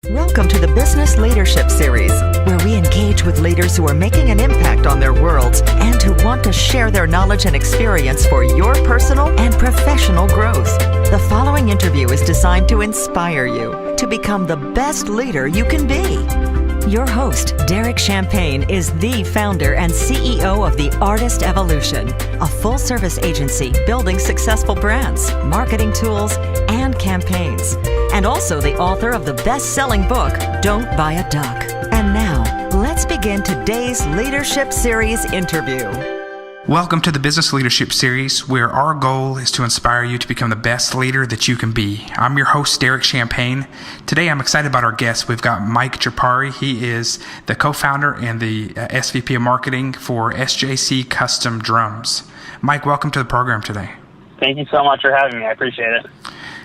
Welcome to the Business Leadership Series, where we engage with leaders who are making an impact on their worlds and who want to share their knowledge and experience for your personal and professional growth. The following interview is designed to inspire you to become the best leader you can be. Your host, Derek Champagne, is the founder and CEO of The Artist Evolution, a full-service agency building successful brands, marketing tools, and campaigns, and also the author of the best-selling book, Don't Buy a Duck. And now, let's begin today's Leadership Series interview. Welcome to the Business Leadership Series, where our goal is to inspire you to become the best leader that you can be. I'm your host, Derek Champagne. Today, I'm excited about our guest. We've got Mike Caprari. He is the co-founder and the SVP of marketing for SJC Custom Drums. Mike, welcome to the program today. Thank you so much for having me. I appreciate it.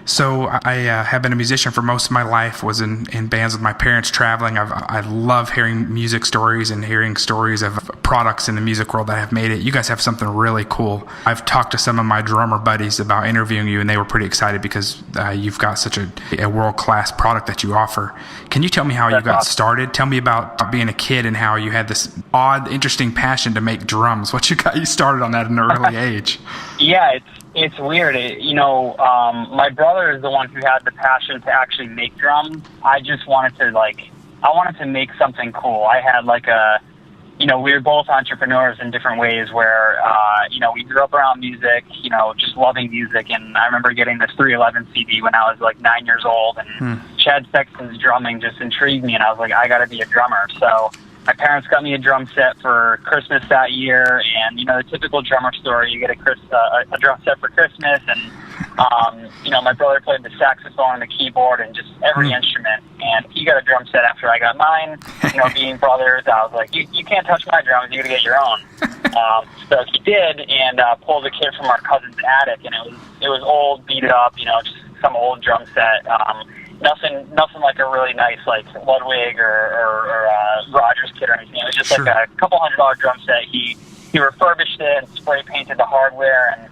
So I have been a musician for most of my life, was in bands with my parents traveling. I love hearing music stories and hearing stories of products in the music world that have made it. You guys have something really cool. I've talked to some of my drummer buddies about interviewing you, and they were pretty excited because you've got such a world-class product that you offer. Can you tell me how you got started? Tell me about being a kid and how you had this odd, interesting passion to make drums. What got you started on that at an early age? Yeah, it's weird. My brother is the one who had the passion to actually make drums. I just wanted to make something cool. I had we were both entrepreneurs in different ways where, we grew up around music, just loving music. And I remember getting this 311 CD when I was 9 years old, and Chad Sexton's drumming just intrigued me, and I was like, I got to be a drummer. So my parents got me a drum set for Christmas that year, and the typical drummer story, you get a drum set for Christmas, and my brother played the saxophone and the keyboard and just every instrument, and he got a drum set after I got mine. Being brothers, I was like, you can't touch my drums, you gotta get your own. So he did, and pulled a kit from our cousin's attic, and it was old, beat up, just some old drum set. Nothing like a really nice Ludwig or Rogers kit or anything. It was just like a couple $100 drum set. He refurbished it and spray painted the hardware and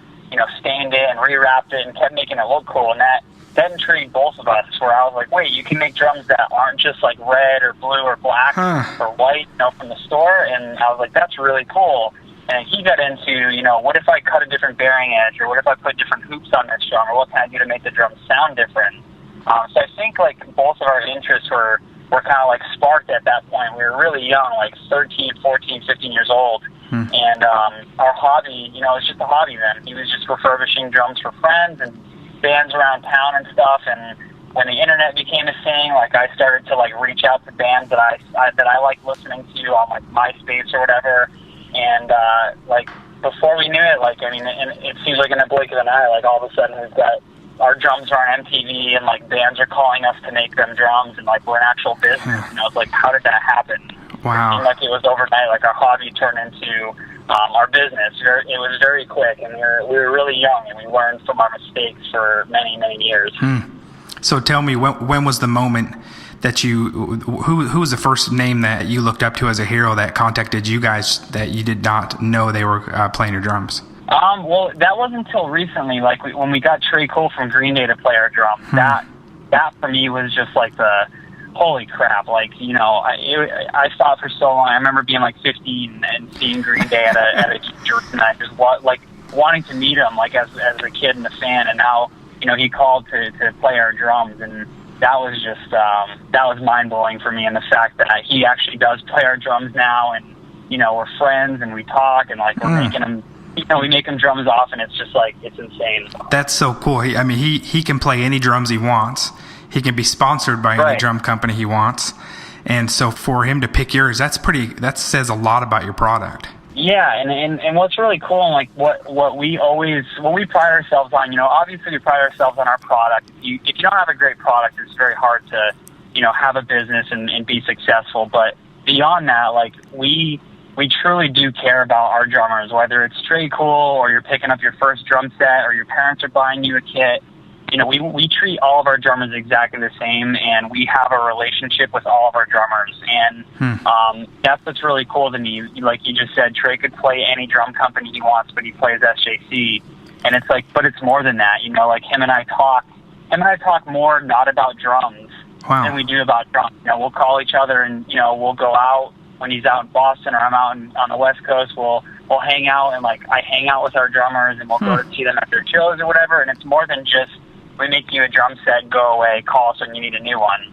stained it and rewrapped it and kept making it look cool. And that intrigued both of us. Where I was like, wait, you can make drums that aren't just red or blue or black or white, from the store. And I was like, that's really cool. And he got into, what if I cut a different bearing edge, or what if I put different hoops on this drum, or what can I do to make the drum sound different? So I think both of our interests were kind of sparked at that point. We were really young, 13, 14, 15 years old. And our hobby, it was just a hobby then. He was just refurbishing drums for friends and bands around town and stuff. And when the internet became a thing, I started to reach out to bands that I like listening to on MySpace or whatever. And before we knew it, and it seems like in a blink of an eye, all of a sudden we've got our drums are on MTV, and bands are calling us to make them drums, and we're an actual business. And I was like, how did that happen? Wow. It seemed it was overnight. Our hobby turned into our business. It was very quick, and we were really young, and we learned from our mistakes for many, many years. So tell me, when was the moment that who was the first name that you looked up to as a hero that contacted you guys that you did not know they were playing your drums? Well, that wasn't until recently. When we got Trey Cole from Green Day to play our drums, that for me was just the holy crap. I saw it for so long. I remember being 15 and seeing Green Day at a church, and I just wanting to meet him as a kid and a fan. And now he called to play our drums, and that was just that was mind blowing for me. And the fact that he actually does play our drums now, and we're friends and we talk, and we're making him. We make him drums often. It's just it's insane. That's so cool. He can play any drums he wants. He can be sponsored by any drum company he wants. And so for him to pick yours, that says a lot about your product. Yeah, and what's really cool, and what we pride ourselves on, obviously we pride ourselves on our product. If you don't have a great product, it's very hard to, have a business and be successful. But beyond that, we truly do care about our drummers, whether it's Trey Cool or you're picking up your first drum set or your parents are buying you a kit. We treat all of our drummers exactly the same, and we have a relationship with all of our drummers. And that's what's really cool to me. Like you just said, Trey could play any drum company he wants, but he plays SJC. And it's but it's more than that. Him and I talk more not about drums, Wow. than we do about drums. You know, we'll call each other, and you know, we'll go out when he's out in Boston or I'm out on the West Coast. We'll hang out, and like I hang out with our drummers, and we'll go to see them at their shows or whatever. And it's more than just we make you a drum set, go away, call us when you need a new one.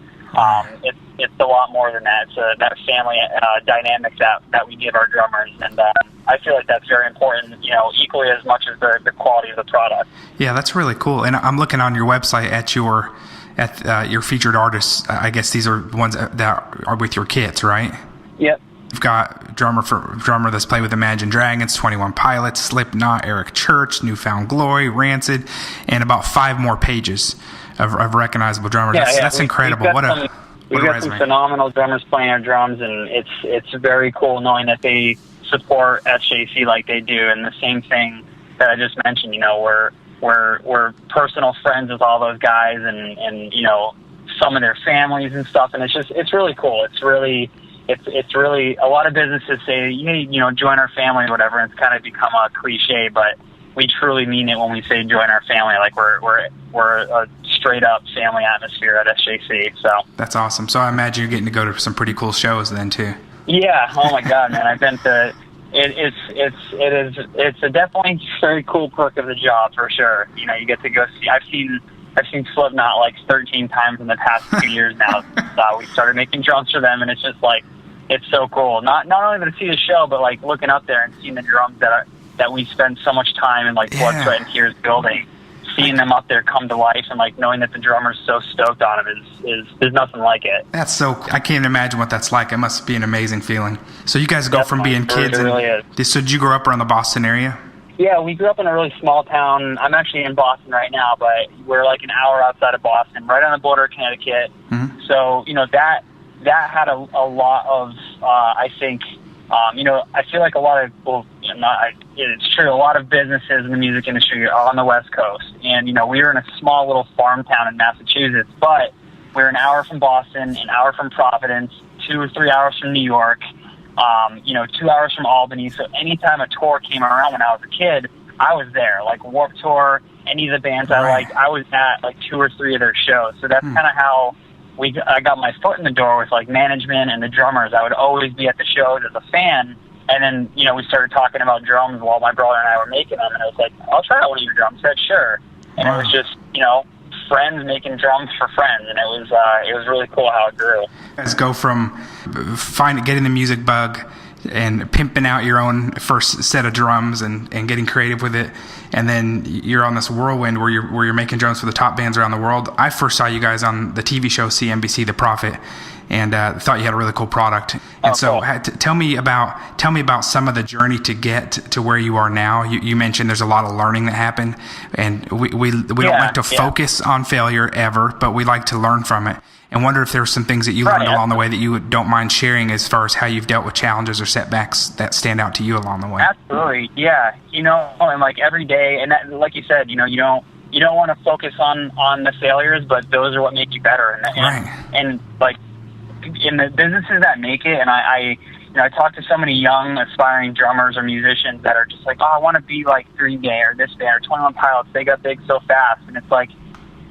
It's a lot more than that. It's that family dynamic that we give our drummers, and I feel like that's very important, you know, equally as much as the quality of the product. Yeah, that's really cool. And I'm looking on your website at your featured artists. I guess these are ones that are with your kits, right? Yep. You've got drummer that's played with Imagine Dragons, 21 Pilots, Slipknot, Eric Church, Newfound Glory, Rancid, and about 5 more pages of recognizable drummers. That's incredible. We've got some phenomenal drummers playing our drums, and it's very cool knowing that they support SJC like they do. And the same thing that I just mentioned, you know, we're personal friends with all those guys, and you know, some of their families and stuff. And it's really cool. It's really a lot of businesses say, you know, join our family or whatever, and it's kind of become a cliche, but we truly mean it when we say join our family. Like we're a straight up family atmosphere at SJC. So that's awesome. So I imagine you're getting to go to some pretty cool shows then too. Yeah. Oh my God, man! I've been to. It's a definitely very cool perk of the job for sure. You know, you get to go see. I've seen Slipknot like 13 times in the past 2 years now. We started making drums for them, and it's just like it's so cool. Not only to see the show, but like looking up there and seeing the drums that we spend so much time and like blood, sweat, and tears building. Seeing them up there come to life, and like knowing that the drummer's so stoked on them is there's nothing like it. I can't imagine what that's like. It must be an amazing feeling. So you guys go from being kids. It really is. So did you grow up around the Boston area? Yeah, we grew up in a really small town. I'm actually in Boston right now, but we're like an hour outside of Boston, right on the border of Connecticut. Mm-hmm. So you know that had a lot of I think. You know, I feel like a lot of, it's true, a lot of businesses in the music industry are on the West Coast. And, you know, we were in a small little farm town in Massachusetts, but we're an hour from Boston, an hour from Providence, 2 or 3 hours from New York, you know, 2 hours from Albany. So anytime a tour came around when I was a kid, I was there. Like Warped Tour, any of the bands I liked, I was at like 2 or 3 of their shows. So that's kind of how I got my foot in the door with like management and the drummers. I would always be at the shows as a fan, and then you know we started talking about drums while my brother and I were making them, and it was like, I'll try out one of your drum sets, sure. And it was just, you know, friends making drums for friends, and it was really cool how it grew. Let's go from getting the music bug and pimping out your own first set of drums and getting creative with it, and then you're on this whirlwind where you're making drums for the top bands around the world. I first saw you guys on the TV show CNBC The Prophet, and thought you had a really cool product. And so tell me about some of the journey to get to where you are now. You mentioned there's a lot of learning that happened, and we don't like to focus on failure ever, but we like to learn from it. And wonder if there's some things that you learned along the way that you don't mind sharing as far as how you've dealt with challenges or setbacks that stand out to you along the way. Absolutely, yeah. You know, and like every day, and that, like you said, you know, you don't want to focus on the failures, but those are what make you better. And like in the businesses that make it, and I talk to so many young aspiring drummers or musicians that are just like, oh, I want to be like Green Day or this band or 21 Pilots. They got big so fast, and it's like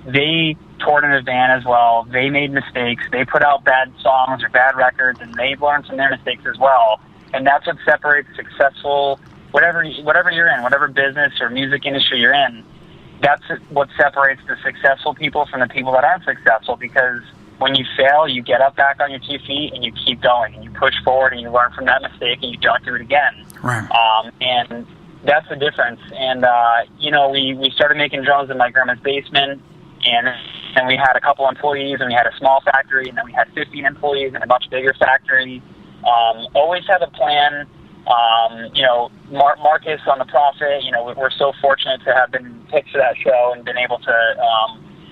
they toured in a van as well. They made mistakes. They put out bad songs or bad records, and they learned from their mistakes as well. And that's what separates successful, whatever you're in, whatever business or music industry you're in. That's what separates the successful people from the people that aren't successful. Because when you fail, you get up back on your 2 feet and you keep going and you push forward and you learn from that mistake and you don't do it again. Right. And that's the difference. And you know, we started making drums in my grandma's basement. And we had a couple employees, and we had a small factory, and then we had 15 employees in a much bigger factory. Always had a plan. You know, Marcus on The Prophet, you know, we're so fortunate to have been picked for that show and been able to,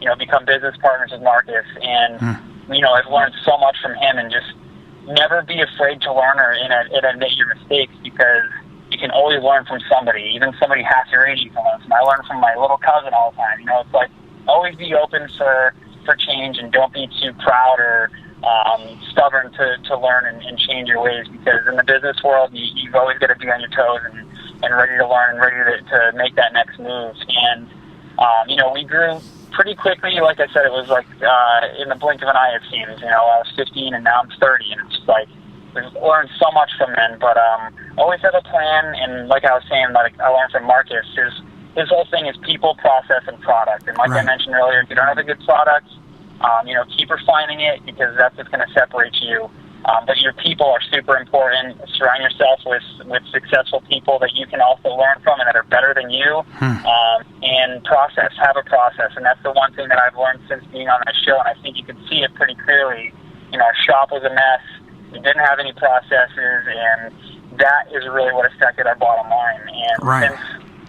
you know, become business partners with Marcus. And, you know, I've learned so much from him, and just never be afraid to learn and admit your mistakes, because you can always learn from somebody, even somebody half your age you can learn from. I learn from my little cousin all the time. You know, it's like, always be open for change, and don't be too proud or stubborn to learn and change your ways, because in the business world you've always got to be on your toes and ready to learn and ready to make that next move. And you know, we grew pretty quickly, like I said, it was like in the blink of an eye, it seems. You know, I was 15 and now I'm 30, and it's just like we've learned so much from them. But always have a plan, and like I was saying, like I learned from Marcus, his whole thing is people, process, and product. And like I mentioned earlier, if you don't have a good product, you know, keep refining it, because that's what's going to separate you. But your people are super important. Surround yourself with successful people that you can also learn from and that are better than you. And process, have a process. And that's the one thing that I've learned since being on that show, and I think you can see it pretty clearly. You know, our shop was a mess. We didn't have any processes, and that is really what affected our bottom line. And since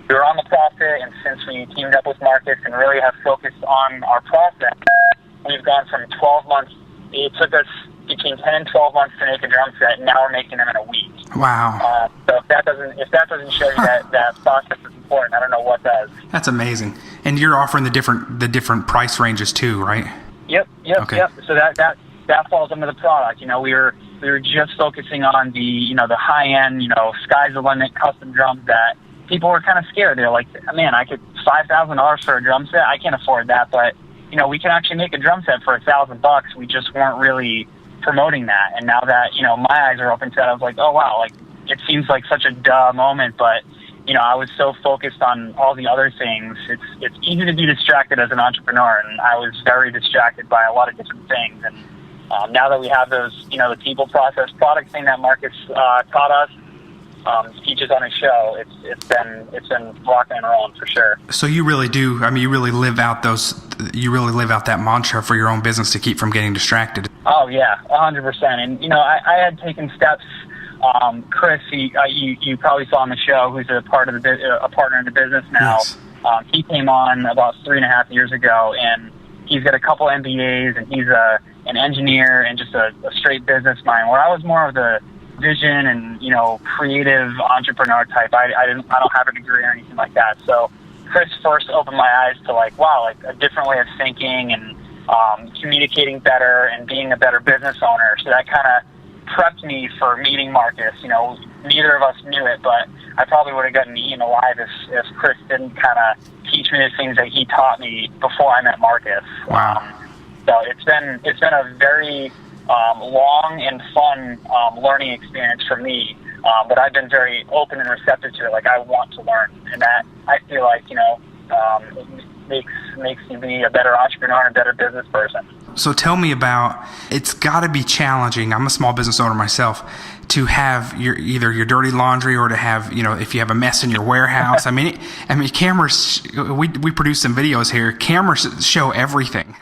we were on the profit, and since we teamed up with Marcus and really have focused on our process, we've gone from 12 months. It took us between 10 and 12 months to make a drum set, and now we're making them in a week. Wow. So if that doesn't show you that process is important, I don't know what does. That's amazing. And you're offering the different price ranges too, right? Yep. So that falls under the product. You know, we were just focusing on the high end, sky's the limit custom drums that people were kind of scared. They're like, man, I could $5,000 for a drum set. I can't afford that, but we can actually make a drum set for $1,000. We just weren't really promoting that. And now that my eyes are open to that, I was like, oh wow, like it seems like such a duh moment, but I was so focused on all the other things. It's easy to be distracted as an entrepreneur, and I was very distracted by a lot of different things. And now that we have those, the people, process, product thing that Marcus taught us, teaches on his show, it's been rocking and rolling for sure. So you really do. I mean, you really live out that mantra for your own business to keep from getting distracted. Oh yeah, 100%. And I had taken steps. Chris, you probably saw on the show, who's a partner in the business now. Yes. He came on about 3.5 years ago, and he's got a couple MBAs, and he's an engineer and just a straight business mind. Where I was more of the vision and creative entrepreneur type. I don't have a degree or anything like that. So Chris first opened my eyes to like a different way of thinking and communicating better and being a better business owner. So that kind of prepped me for meeting Marcus. Neither of us knew it, but I probably would have gotten eaten alive if Chris didn't kind of teach me the things that he taught me before I met Marcus. Wow. So it's been a very long and fun learning experience for me, but I've been very open and receptive to it. Like, I want to learn, and that I feel like it makes you be a better entrepreneur and a better business person. So tell me about, it's got to be challenging. I'm a small business owner myself, to have either your dirty laundry or to have, if you have a mess in your warehouse. I mean, cameras, we produce some videos here. Cameras show everything.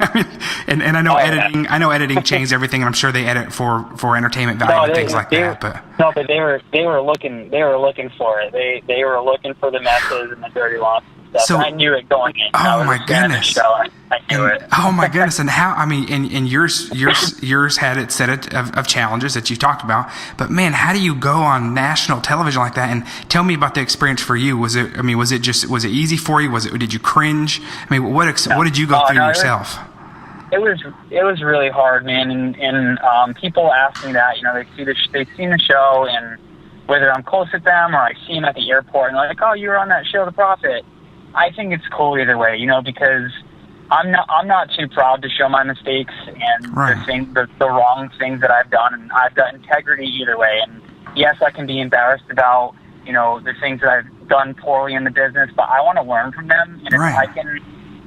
and I know editing changes everything, and I'm sure they edit for entertainment value and things like that. But they were looking for it. They were looking for the messes and the dirty laundry. So I knew it going in. Oh my goodness! I knew it. Oh my goodness! And how? I mean, and yours had its set of challenges that you talked about. But man, how do you go on national television like that? And tell me about the experience for you. Was it easy for you? Did you cringe? I mean, what did you go through yourself? It was really hard, man. And people ask me that. They've seen the show, and whether I'm close with them or I see them at the airport, and they're like, "Oh, you were on that show, The Prophet." I think it's cool either way, because I'm not too proud to show my mistakes and the wrong things that I've done, and I've got integrity either way. And yes, I can be embarrassed about the things that I've done poorly in the business, but I want to learn from them. And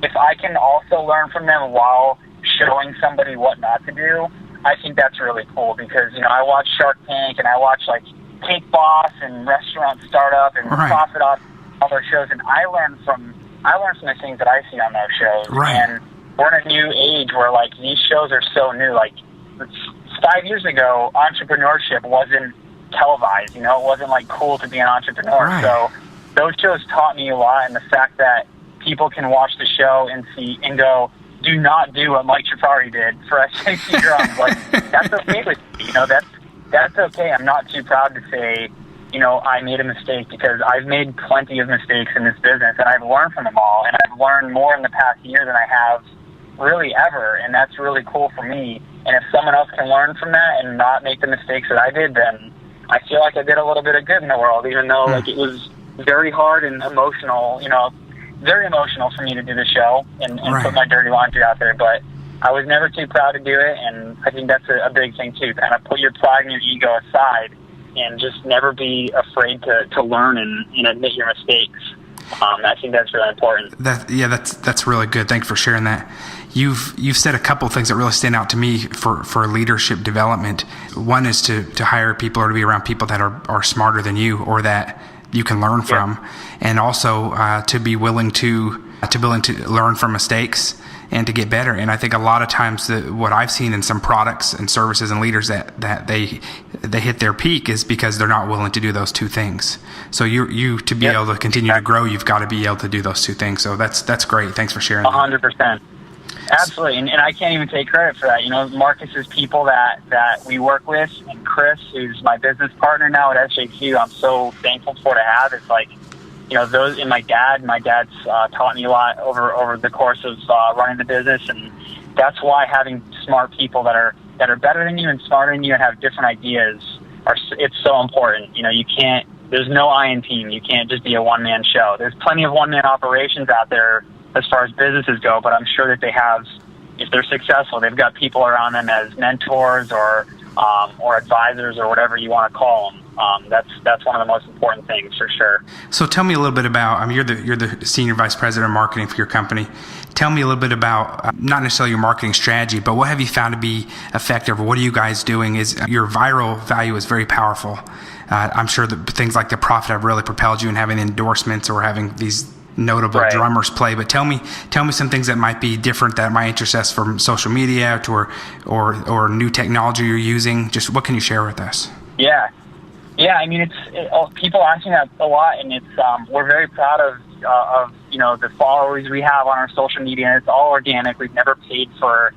if I can also learn from them while showing somebody what not to do, I think that's really cool. Because I watch Shark Tank, and I watch like Cake Boss and Restaurant Startup and Profit Off. Other shows, and I learn from the things that I see on those shows. Right. And we're in a new age where like these shows are so new. Like 5 years ago, entrepreneurship wasn't televised. It wasn't like cool to be an entrepreneur. Right. So those shows taught me a lot, and the fact that people can watch the show and see and go, do not do what Mike Caprari did for SJC drums. Like, that's okay with me. That's okay. I'm not too proud to say, I made a mistake, because I've made plenty of mistakes in this business, and I've learned from them all, and I've learned more in the past year than I have really ever, and that's really cool for me. And if someone else can learn from that and not make the mistakes that I did, then I feel like I did a little bit of good in the world, even though like it was very hard and emotional, very emotional for me to do the show and Right. put my dirty laundry out there, but I was never too proud to do it, and I think that's a big thing too. Kind of put your pride and your ego aside, and just never be afraid to learn and admit your mistakes. I think that's really important. That's really good. Thanks for sharing that. You've said a couple of things that really stand out to me for leadership development. One is to hire people or to be around people that are smarter than you or that you can learn from, and also to be willing to learn from mistakes and to get better. And I think a lot of times what I've seen in some products and services and leaders that they hit their peak is because they're not willing to do those two things. So you to be able to continue to grow, you've got to be able to do those two things. So that's great. Thanks for sharing. 100%. Absolutely, and I can't even take credit for that. You know, Marcus is people that we work with, and Chris, who's my business partner now at SJQ, I'm so thankful for to have. It's like, you know, those, and my dad's taught me a lot over the course of running the business, and that's why having smart people that are better than you and smarter than you and have different ideas it's so important. You know, there's no I in team. You can't just be a one-man show. There's plenty of one-man operations out there as far as businesses go, but I'm sure that they have, if they're successful, they've got people around them as mentors or advisors or whatever you want to call them. That's one of the most important things for sure. So tell me a little bit about, you're the senior vice president of marketing for your company. Tell me a little bit about not necessarily your marketing strategy, but what have you found to be effective? What are you guys doing? Is your viral value is very powerful. I'm sure that things like the Profit have really propelled you in having endorsements or having these notable drummers play, but tell me some things that might be different that might interest us from social media or new technology you're using. Just what can you share with us? Yeah. I mean, people ask me that a lot, and it's we're very proud of you know, the followers we have on our social media, and it's all organic. We've never paid for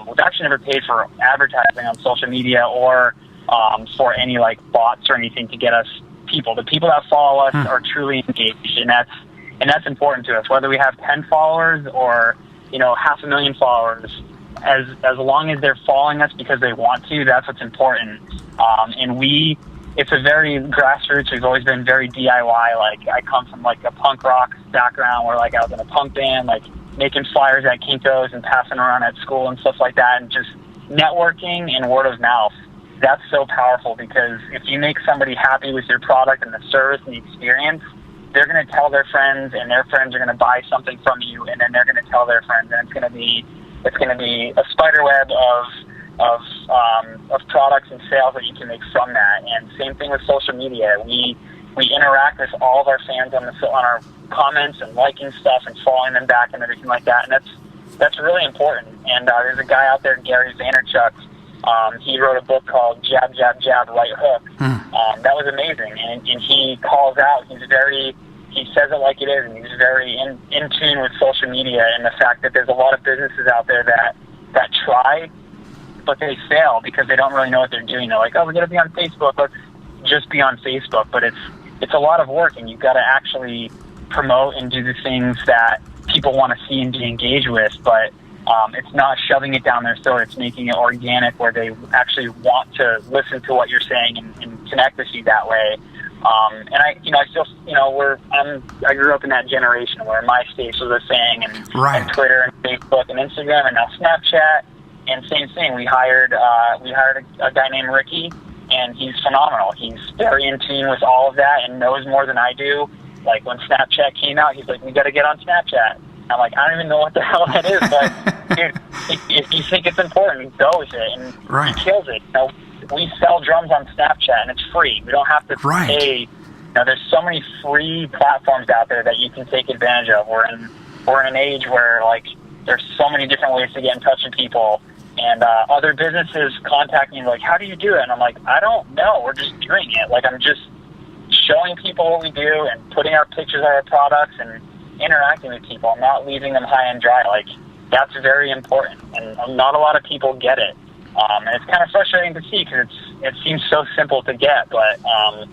we've actually never paid for advertising on social media or for any like bots or anything to get us people. The people that follow us are truly engaged, and that's important to us. Whether we have 10 followers or, you know, 500,000 followers, as long as they're following us because they want to, that's what's important. And it's a very grassroots. We've always been very DIY. Like, I come from like a punk rock background where like I was in a punk band, like making flyers at Kinko's and passing around at school and stuff like that, and just networking and word of mouth. That's so powerful, because if you make somebody happy with your product and the service and the experience, they're going to tell their friends, and their friends are going to buy something from you, and then they're going to tell their friends, and it's going to be a spider web of products and sales that you can make from that. And same thing with social media. We interact with all of our fans on our comments and liking stuff and following them back and everything like that, and that's really important. And there's a guy out there, Gary Vaynerchuk. He wrote a book called Jab, Jab, Jab, Right Hook. That was amazing. And he calls out, he says it like it is, and he's very in tune with social media and the fact that there's a lot of businesses out there that try, but they fail because they don't really know what they're doing. They're like, oh, we're going to be on Facebook. Let's just be on Facebook. But it's a lot of work, and you've got to actually promote and do the things that people want to see and be engaged with. But it's not shoving it down their throat. It's making it organic, where they actually want to listen to what you're saying and connect with you that way. And I feel, I grew up in that generation where MySpace was a thing, and Twitter and Facebook and Instagram, and now Snapchat. And same thing. We hired a guy named Ricky, and he's phenomenal. He's very in tune with all of that and knows more than I do. Like, when Snapchat came out, he's like, we got to get on Snapchat. I'm like, I don't even know what the hell that is, but dude, if you think it's important, go with it, and he kills it. You know, we sell drums on Snapchat, and it's free. We don't have to pay. You know, there's so many free platforms out there that you can take advantage of. We're in an age where, like, there's so many different ways to get in touch with people, and other businesses contact me like, how do you do it? And I'm like, I don't know. We're just doing it. Like, I'm just showing people what we do and putting our pictures of our products and interacting with people. I'm not leaving them high and dry. Like, that's very important, and not a lot of people get it. And it's kind of frustrating to see, because it seems so simple to get, but I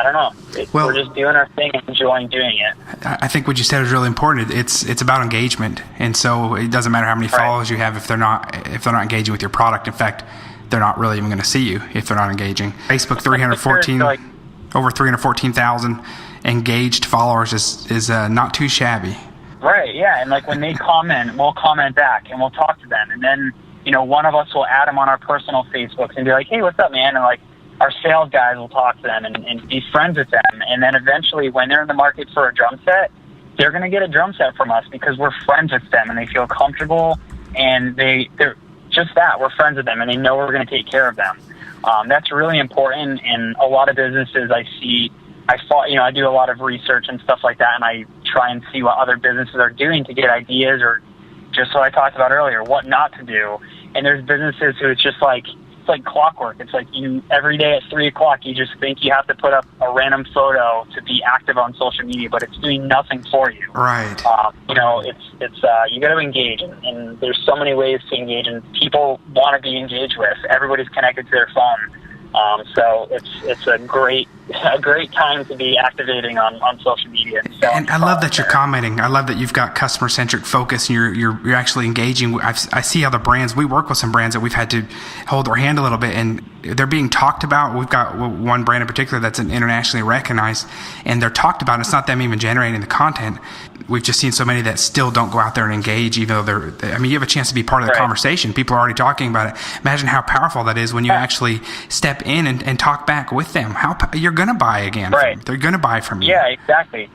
don't know. We're just doing our thing and enjoying doing it. I think what you said is really important. It's about engagement, and so it doesn't matter how many followers you have if they're not engaging with your product. In fact, they're not really even going to see you if they're not engaging. Facebook, over 314,000 engaged followers is not too shabby. Right, yeah, and like when they comment, we'll comment back and we'll talk to them, and then one of us will add them on our personal Facebooks and be like, hey, what's up, man? And like our sales guys will talk to them and be friends with them, and then eventually when they're in the market for a drum set, they're going to get a drum set from us because we're friends with them and they feel comfortable, and they're just that, we're friends with them and they know we're going to take care of them. That's really important. In a lot of businesses I do a lot of research and stuff like that, and I try and see what other businesses are doing to get ideas, or just what I talked about earlier, what not to do. And there's businesses who it's like clockwork. It's like every day at 3:00, you just think you have to put up a random photo to be active on social media, but it's doing nothing for you. Right. It's you got to engage, and there's so many ways to engage, and people want to be engaged with. Everybody's connected to their phone. So it's a great time to be activating on social media. And I love that you're commenting. I love that you've got customer centric focus, and you're actually engaging. I see other brands. We work with some brands that we've had to hold their hand a little bit, and they're being talked about. We've got one brand in particular that's internationally recognized, and they're talked about. It's not them even generating the content. We've just seen so many that still don't go out there and engage, even though you have a chance to be part of the conversation. People are already talking about it. Imagine how powerful that is when you actually step in and talk back with them. You're going to buy again. Right. They're going to buy from you. Yeah, exactly.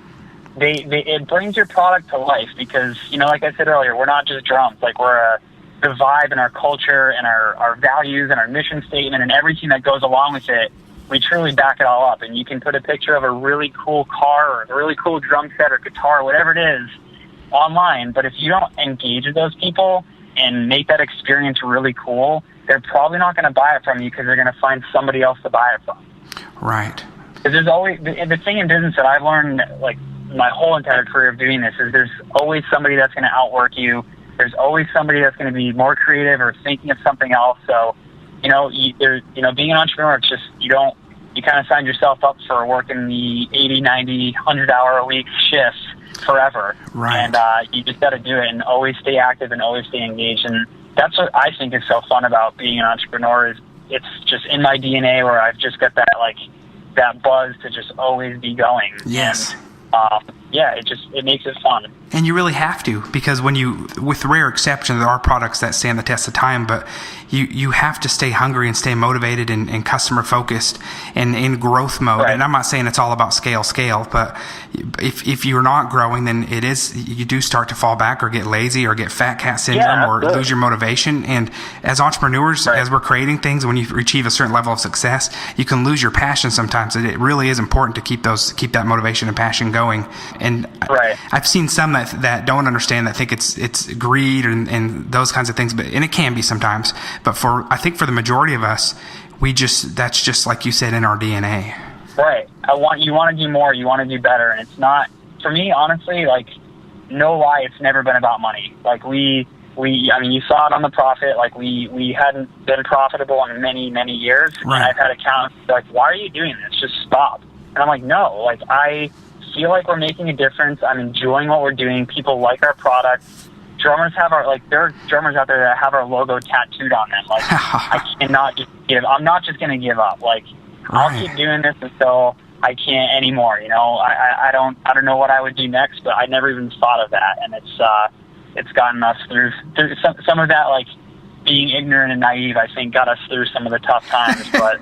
It brings your product to life because, like I said earlier, we're not just drums. Like the vibe and our culture and our values and our mission statement and everything that goes along with it, we truly back it all up. And you can put a picture of a really cool car or a really cool drum set or guitar, whatever it is, online. But if you don't engage with those people and make that experience really cool, they're probably not going to buy it from you because they're going to find somebody else to buy it from. Right. Because there's always the thing in business that I've learned, like my whole entire career of doing this, is there's always somebody that's going to outwork you. There's always somebody that's going to be more creative or thinking of something else. So, being an entrepreneur, it's just you kind of sign yourself up for working the 80, 90, 100-hour-a-week shifts forever. Right. And you just got to do it and always stay active and always stay engaged. And that's what I think is so fun about being an entrepreneur, is it's just in my DNA where I've just got that buzz to just always be going. Yes. And, it makes it fun. And you really have to, because with rare exception, there are products that stand the test of time, but you have to stay hungry and stay motivated and customer focused and in growth mode. Right. And I'm not saying it's all about scale, but if you're not growing, then you do start to fall back or get lazy or get fat cat syndrome or lose your motivation. And as entrepreneurs, as we're creating things, when you achieve a certain level of success, you can lose your passion sometimes. It really is important to keep that motivation and passion going. And I've seen some that don't understand, that think it's greed and those kinds of things, and it can be sometimes. But I think for the majority of us, that's just like you said, in our DNA. Right. You want to do more, you want to do better, and it's not, for me, honestly, like, no lie, it's never been about money. Like you saw it on the profit. Like we hadn't been profitable in many, many years. Right. And I've had accountants like, why are you doing this? Just stop. And I'm like, no, like I feel like we're making a difference. I'm enjoying what we're doing. People like our product. Drummers there are drummers out there that have our logo tattooed on them. Like, I'm not just going to give up. Like, I'll keep doing this until I can't anymore. I don't know what I would do next, but I never even thought of that. And it's gotten us through some of that, like being ignorant and naive, I think got us through some of the tough times, but,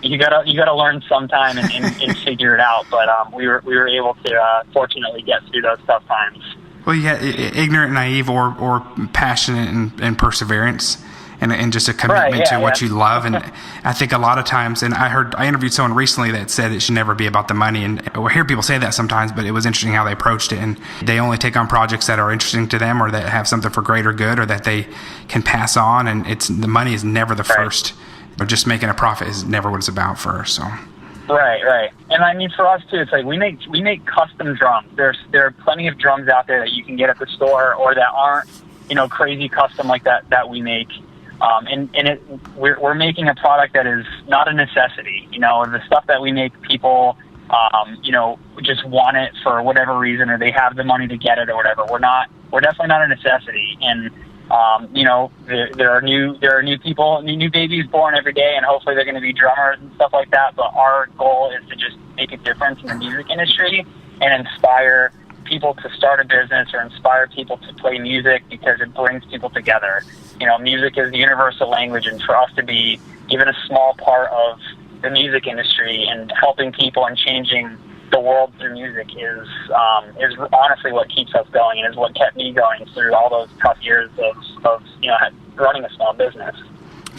you gotta learn sometime and figure it out. But we were able to fortunately get through those tough times. Well, ignorant, naive, or passionate and perseverance, and just a commitment to what you love. And I think a lot of times, and I interviewed someone recently that said it should never be about the money. And I hear people say that sometimes, but it was interesting how they approached it. And they only take on projects that are interesting to them, or that have something for greater good, or that they can pass on. And the money is never the first. But just making a profit is never what it's about first. So. Right. And I mean, for us too, it's like we make custom drums. There are plenty of drums out there that you can get at the store, or that aren't, crazy custom like that we make. We're making a product that is not a necessity. The stuff that we make, people, just want it for whatever reason, or they have the money to get it or whatever. We're definitely not a necessity. And there are new people, new babies born every day, and hopefully they're going to be drummers and stuff like that. But our goal is to just make a difference in the music industry and inspire people to start a business or inspire people to play music because it brings people together. You know, music is the universal language, and for us to be even a small part of the music industry and helping people and changing the world through music is honestly what keeps us going, and is what kept me going through all those tough years of running a small business.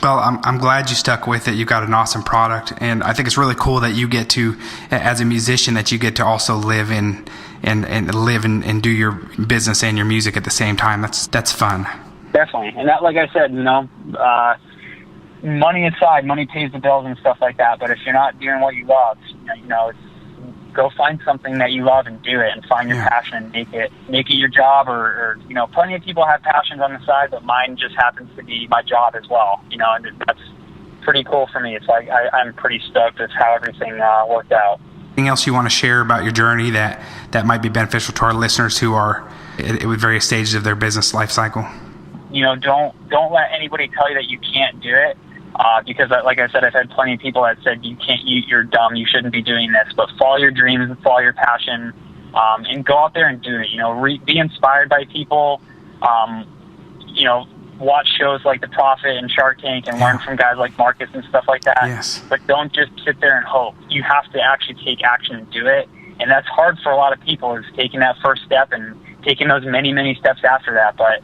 Well, I'm glad you stuck with it. You've got an awesome product, and I think it's really cool that you get to, as a musician, that you get to also live and do your business and your music at the same time. That's fun. Definitely, and that, like I said, money aside, money pays the bills and stuff like that. But if you're not doing what you love, go find something that you love and do it, and find your passion and make it your job. Or plenty of people have passions on the side, but mine just happens to be my job as well. And that's pretty cool for me. It's like I'm pretty stoked with how everything worked out. Anything else you want to share about your journey that might be beneficial to our listeners who are at various stages of their business life cycle? Don't let anybody tell you that you can't do it. Because, like I said, I've had plenty of people that said, you're dumb, you shouldn't be doing this. But follow your dreams and follow your passion, and go out there and do it. Be inspired by people. Watch shows like The Prophet and Shark Tank and learn from guys like Marcus and stuff like that. Yes. But don't just sit there and hope. You have to actually take action and do it. And that's hard for a lot of people, is taking that first step and taking those many, many steps after that. But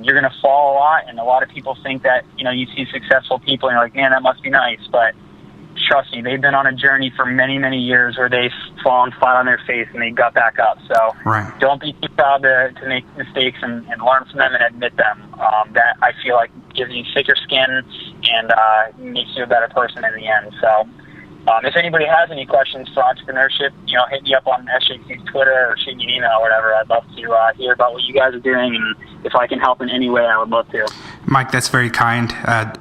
you're going to fall a lot, and a lot of people think that, you see successful people and you're like, man, that must be nice. But trust me, they've been on a journey for many, many years where they've fallen flat on their face and they got back up. So Don't be too proud to make mistakes and learn from them and admit them. That, I feel like, gives you thicker skin and makes you a better person in the end. So if anybody has any questions for entrepreneurship, hit me up on SJC's Twitter or shoot me an email or whatever. I'd love to hear about what you guys are doing, and if I can help in any way, I would love to. Mike, that's very kind.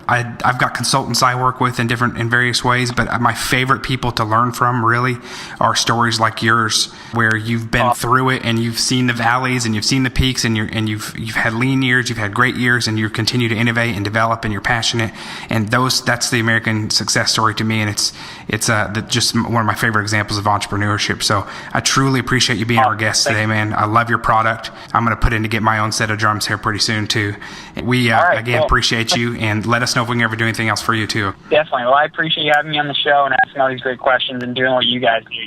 I've got consultants I work with in various ways, but my favorite people to learn from really are stories like yours, where you've been through it and you've seen the valleys and you've seen the peaks, and you've had lean years, you've had great years, and you continue to innovate and develop, and you're passionate. And that's the American success story to me, and it's just one of my favorite examples of entrepreneurship. So I truly appreciate you being our guest today, man. I love your product. I'm going to put in to get my own set of drums here pretty soon too. We appreciate you, and let us know if we can ever do anything else for you too. Definitely. Well, I appreciate you having me on the show and asking all these great questions and doing what you guys do.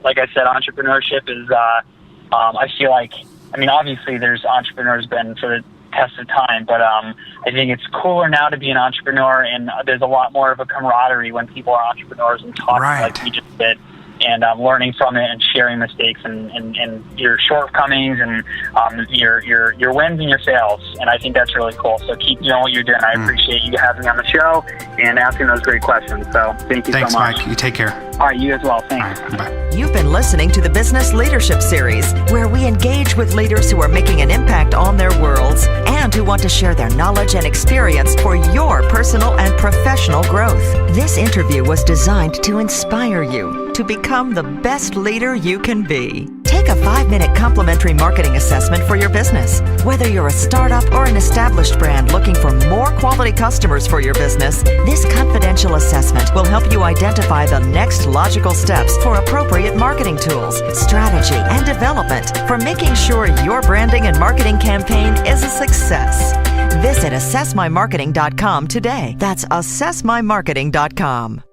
Like I said, entrepreneurship is, I feel like, obviously there's entrepreneurs been for the test of time, but I think it's cooler now to be an entrepreneur, and there's a lot more of a camaraderie when people are entrepreneurs and talking like we just did. And learning from it and sharing mistakes and your shortcomings and your wins and your fails. And I think that's really cool. So keep doing what you're doing. I appreciate you having me on the show and asking those great questions. So thank you so much. Thanks, Mike. You take care. All right, you as well. Thanks. All right, bye. You've been listening to the Business Leadership Series, where we engage with leaders who are making an impact on their worlds and who want to share their knowledge and experience for your personal and professional growth. This interview was designed to inspire you to become the best leader you can be. Take a 5-minute complimentary marketing assessment for your business. Whether you're a startup or an established brand looking for more quality customers for your business, this confidential assessment will help you identify the next logical steps for appropriate marketing tools, strategy, and development for making sure your branding and marketing campaign is a success. Visit AssessMyMarketing.com today. That's AssessMyMarketing.com.